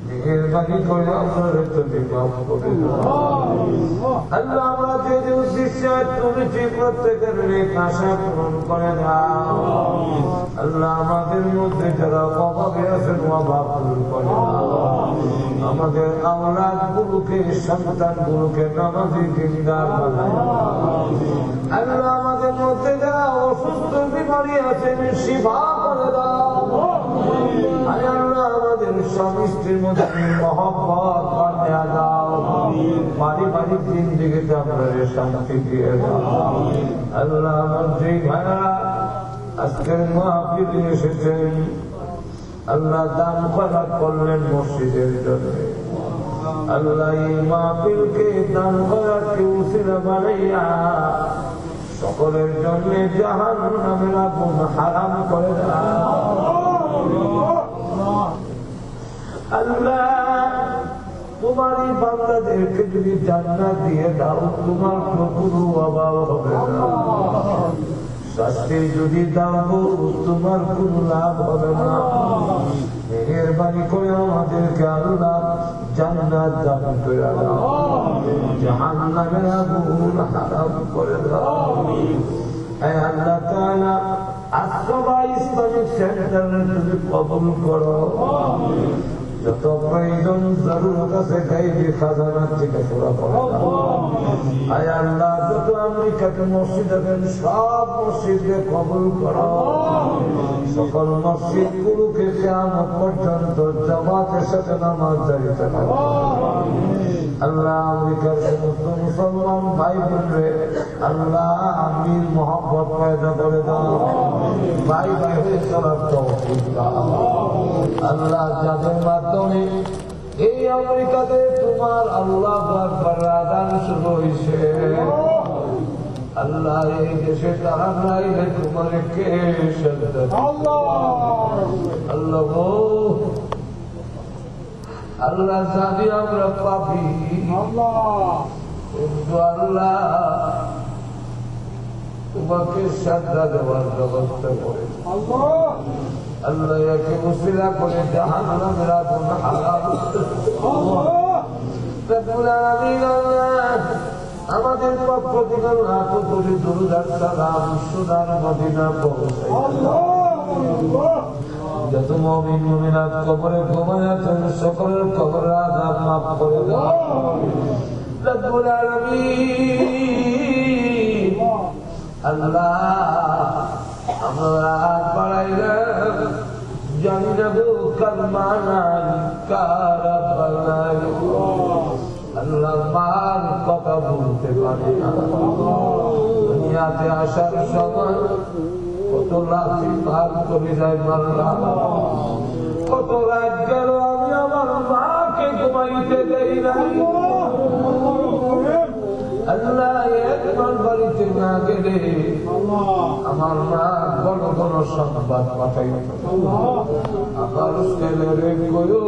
মেহেরবানি করে আপনারা তুমি মাফ করে আল্লাহ, আমরা যে যে উদ্দেশ্যে তুলেছি প্রত্যেকের নেক আশা পূরণ করে দাও। আল্লাহ, আমাদের মধ্যে যারা অভাবে আছেন অভাব পূরণ করে দাও। আমাদের আওলাদ গুলোকে, সন্তান গুলোকে নামাজি দিনদার বানায় দাও। আল্লাহ, আমাদের মধ্যে যারা অসুস্থ বিমারি আছেন শিফা করে দাও। আল্লাহ, আমাদের স্বামী স্ত্রীর মধ্যে মহব্বত বাড়িয়ে দাও। পারিবারিক জিন্দেগিতে আপনাদের শান্তি দিয়ে দাও। আল্লাহ, আমার যে ভাইরা আজকের মাহফিলে এসেছেন, আল্লাহ দান খয়রাত করলেন মসজিদের জন্য। আল্লাহ, এই মাহফিলকে দান খয়রাতকে উসিলা বানাইয়া সকলের জন্য জাহান্নামের আগুন হারাম করে দাও। আল্লাহ, তোমার এই বান্দাদেরকে যদি জান্নাত দিয়ে দাও, তোমার কোনো অভাব হবে না। শাস্তি যদি দাও, তোমার কোনো লাভ হবে না। মেহেরবানি করে আমাদেরকে আল্লাহ জান্নাত দান করে দাও, জাহান্নামের আগুন হারাম করে দাও। হে আল্লাহ তাআলা, আসবা ইসলামিক সেন্টারে তুমি কবুল করো। যত প্রয়োজন জরুরত আছে গাইবি খাজানা থেকে পুরা করো। আয় আল্লাহ, যত আমেরিকাতে মসজিদ আছেন সব মসজিদকে কবুল করো। সকল মসজিদ গুলোকে কিয়ামত পর্যন্ত জামাতের সাথে নামাজ জারি করো। আল্লাহ, আমেরিকার সমস্ত মুসলমান ভাই বোনরে আল্লাহ আমির মোহাম্মত পয়দা করে দাও। ভাই ভাই হয়ে চলার তৌফিক দাও। আল্লাহ, যাদের মাধ্যমে এই আমেরিকাতে তোমার আল্লাহু আকবার আযান শুরু হয়েছে, আল্লাহ এই দেশে তারা নাই তোমার কে শ্রদ্ধা। আল্লাহ গো, আল্লাহ জানি আমরা পাপী, কিন্তু আল্লাহ তোমাকে শ্রদ্ধা দেওয়ার ব্যবস্থা করে। আল্লাহ, একে উসিলা করে জাহান্নামের আগুন হারাম রব্বুল আলামিন। আমাদের পক্ষ থেকে লাখ কোটি দুরূদ আর সালাম সোনার মদিনা পৌঁছায়। যত মুমিন মুমিনাত কবরে ঘুমায় আছেন সকলের কবরের আযাব মাফ করে দাও রব্বুল আলামিন। আল্লাহ, আমরা বাড়াইলে জানি না গো কারমানাই কারাবালাই। আল্লাহ, মার কথা বলতে পারি না। দুনিয়াতে আসার সময় কত লাঠি ভাগ করে যায় মারলাম, কত রাত গেল আমি আমার মাকে ঘুমাইতে দেই নাই। আল্লাহ, একবার বাড়িতে না গেলে আমার মা বড় বড় সংবাদ পাঠাই। আমার ছেলেরে কইও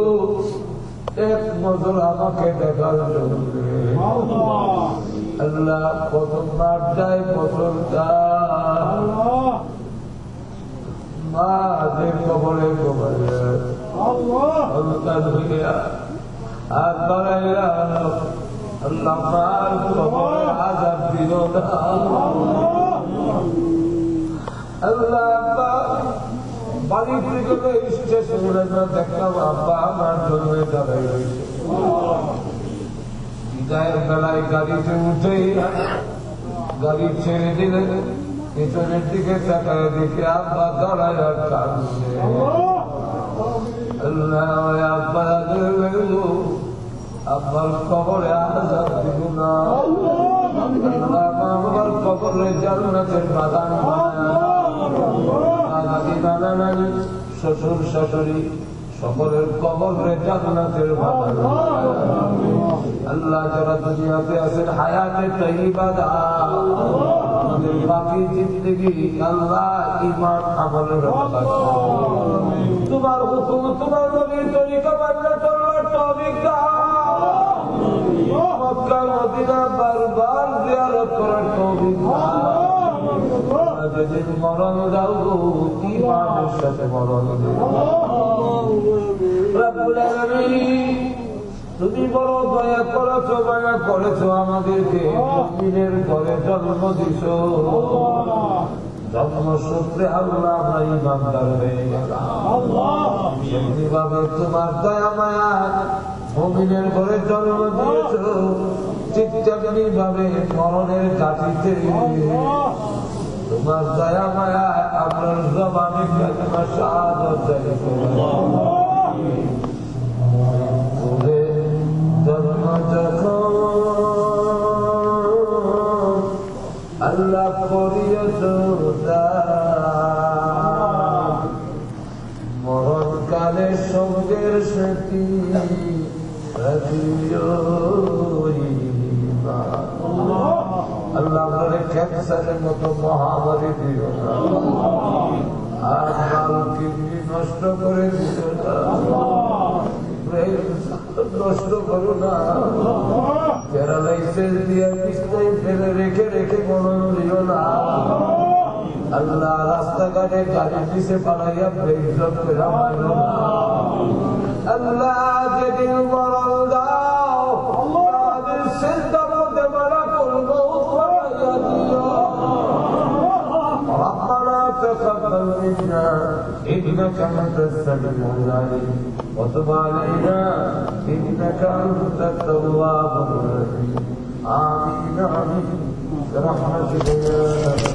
এক নজর আমাকে দেখার জন্য। আল্লাহ, কত মার যায় বছর যায় মা যে কবরে কবরে আর বাড়াইয়া আল্লাহ মার কবরে আযাব দিল না। আল্লাহ, বাড়ি থেকে স্টেশনে দেখলাম আব্বা আমার জন্য দাঁড়াই রয়েছে। বিদায়ের বেলায় গাড়িতে উঠে গাড়ি ছেড়ে দিলে পিছনের দিকে তাকায় দেখে আব্বা দাঁড়ায় আর কাঁদছে। আল্লাহ, আব্বা আব্বার কবরে আযাব দিল না। আল্লাহ, আমার কবরে জান্নাতের বাগান বানায়। নানা নানি, শ্বশুর শাশুড়ি সকলের কবরে জান্নাতের বাগান। আল্লাহ, যারা দুনিয়াতে আছেন হায়াতে তাইয়্যিবা দাও। আমাদের বাকি জিন্দেগি আল্লাহ ঈমান আমলের বরকত দাও। তোমার হুকুম তোমার নবীর তরিকা মানলে চলার তৌফিক দাও। মক্কা মদিনা বারবার জিয়ারত করার তৌফিক দাও। যেদিন মরণ দাও ঈমানের সাথে মরণ দিও। রব্বুল আলামিন তুমি বড় দয়া করেছো, মায়া করেছো, আমাদেরকে মুমিনের ঘরে জন্ম দিছো। জন্মসূত্রে আল্লাহ আমরা ঈমানদার হয়ে গেলাম। এমনি ভাবে তোমার দয়া মায়া মুমিনের ঘরে জন্ম দিয়েছো, ঠিক তেমনি ভাবে মরণের ঘাটিতে তোমার দয়া মায়া আপনার জবানে কালিমা শাহাদাত জারি করে জন্ম যখন আল্লাহ করিয়েছ মরণকালে সঙ্গের সাথী আল্লাহ আমাদের ক্যান্সারের মতো মহামারী দিও না, আর কিডনি নষ্ট করে দিও না, নষ্ট করো না, প্যারালাইসিস দিয়ে বিছনায় ফেলে রেখে রেখে মরণ দিও না। আল্লাহ রাস্তাঘাটে গাড়ির নিচে পালাইয়া বেইজ্জত করে মারো না। আল্লাহ যেদিন মরণ দাও আমাদের সিজদার মধ্যে মারা করবো উৎপাইয়া দিও। ربنا تقبل منا إنك أنت السميع العليم وتب علينا إنك أنت التواب الرحيم آمين آمين برحمتك يا